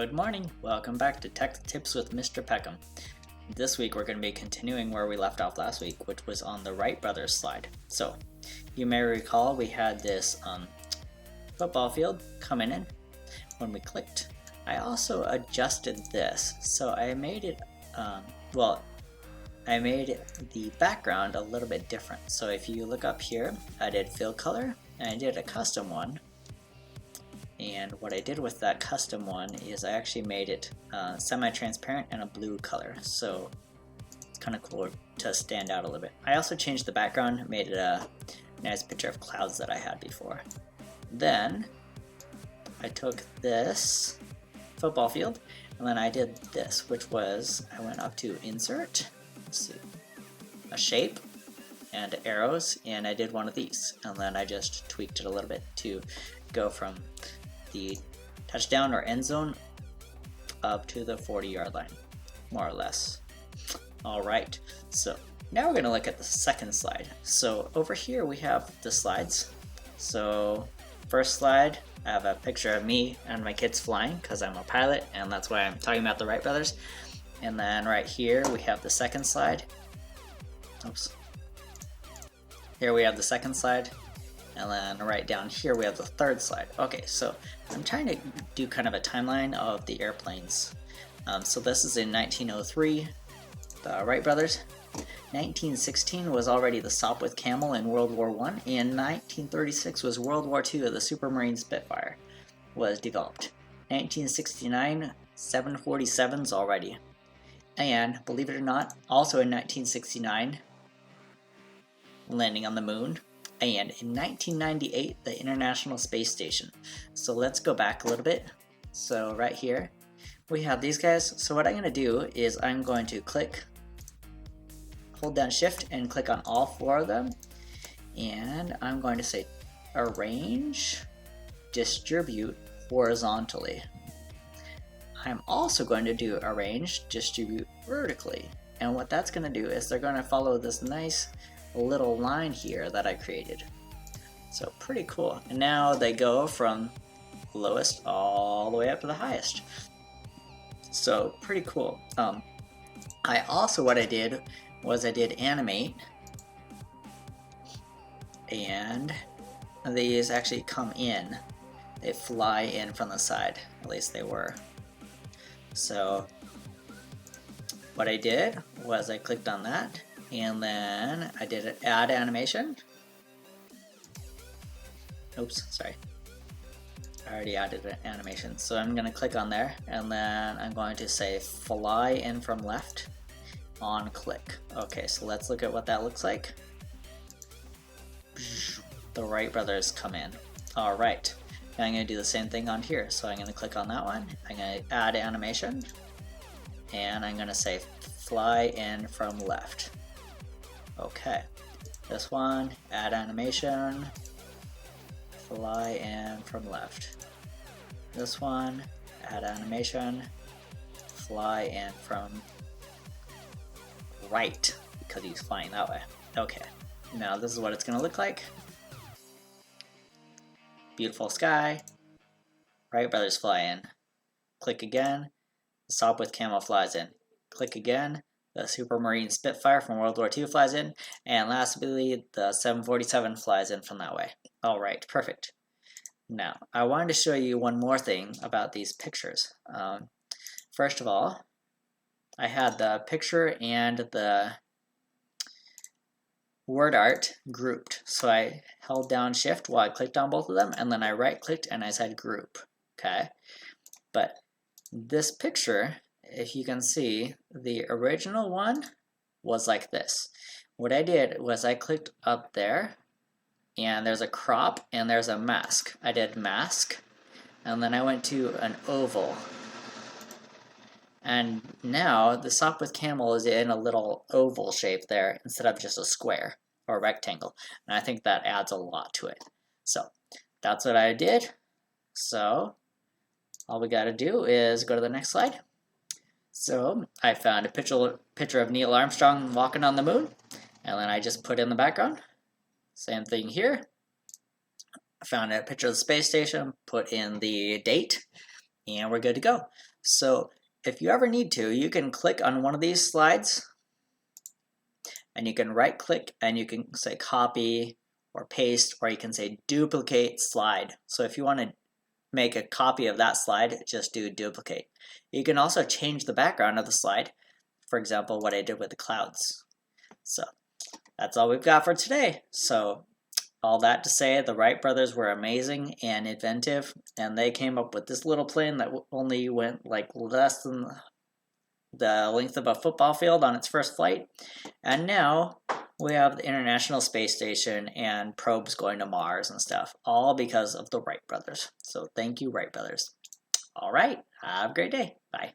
Good morning, welcome back to Tech Tips with Mr. Peckham. This week we're going to be continuing where we left off last week, which was on the Wright brothers slide. So, you may recall we had this football field coming in when we clicked. I also adjusted this, so I made it, I made the background a little bit different. So if you look up here, I did fill color, and I did a custom one. And what I did with that custom one is I actually made it semi-transparent and a blue color, so it's kind of cool to stand out a little bit. I also changed the background, made it a nice picture of clouds that I had before. Then I took this football field and then I did this, which was I went up to insert, let's see, a shape and arrows, and I did one of these, and then I just tweaked it a little bit to go from the touchdown or end zone up to the 40-yard line, more or less. Alright, so now we're going to look at the second slide. So over here we have the slides. So first slide, I have a picture of me and my kids flying because I'm a pilot, and that's why I'm talking about the Wright brothers. And then right here we have the second slide. Oops. Here we have the second slide. And then right down here we have the third slide. Okay, so I'm trying to do kind of a timeline of the airplanes. So this is in 1903, the Wright brothers. 1916 was already the Sopwith Camel in World War I. In 1936 was World War II, the Supermarine Spitfire was developed. 1969, 747s already. And believe it or not, also in 1969, landing on the moon. And in 1998, the International Space Station. So let's go back a little bit. So right here, we have these guys. So what I'm going to do is I'm going to hold down shift and click on all four of them. And I'm going to say arrange, distribute horizontally. I'm also going to do arrange, distribute vertically. And what that's going to do is they're going to follow this nice little line here that I created. So pretty cool. And now they go from lowest all the way up to the highest. So pretty cool. I also, what I did was I did animate, and these actually come in. They fly in from the side, at least they were. So what I did was I clicked on that, and then I did an add animation. Oops, sorry. I already added an animation. So I'm going to click on there, and then I'm going to say fly in from left on click. Okay, so let's look at what that looks like. The Wright brothers come in. Alright, now I'm going to do the same thing on here. So I'm going to click on that one. I'm going to add animation, and I'm going to say fly in from left. Okay, this one, add animation, fly in from left. This one, add animation, fly in from right, because he's flying that way. Okay, now this is what it's going to look like. Beautiful sky, Wright brothers fly in. Click again, the Sopwith Camel flies in. Click again, the Supermarine Spitfire from World War II flies in, and lastly, the 747 flies in from that way. Alright, perfect. Now, I wanted to show you one more thing about these pictures. First of all, I had the picture and the word art grouped. So I held down shift while I clicked on both of them, and then I right clicked and I said group. Okay, but this picture, if you can see, the original one was like this. What I did was I clicked up there, and there's a crop and there's a mask. I did mask, and then I went to an oval. And now the Sopwith Camel is in a little oval shape there instead of just a square or rectangle. And I think that adds a lot to it. So that's what I did. So all we gotta do is go to the next slide. So I found a picture of Neil Armstrong walking on the moon, and then I just put in the background. Same thing here. I found a picture of the space station, put in the date, and we're good to go. So if you ever need to, you can click on one of these slides and you can right click and you can say copy or paste, or you can say duplicate slide. So if you want to make a copy of that slide, just do duplicate. You can also change the background of the slide. For example, what I did with the clouds. So that's all we've got for today. So all that to say, the Wright brothers were amazing and inventive, and they came up with this little plane that only went like less than the length of a football field on its first flight. And now we have the International Space Station and probes going to Mars and stuff, all because of the Wright brothers. So thank you, Wright brothers. All right, have a great day. Bye.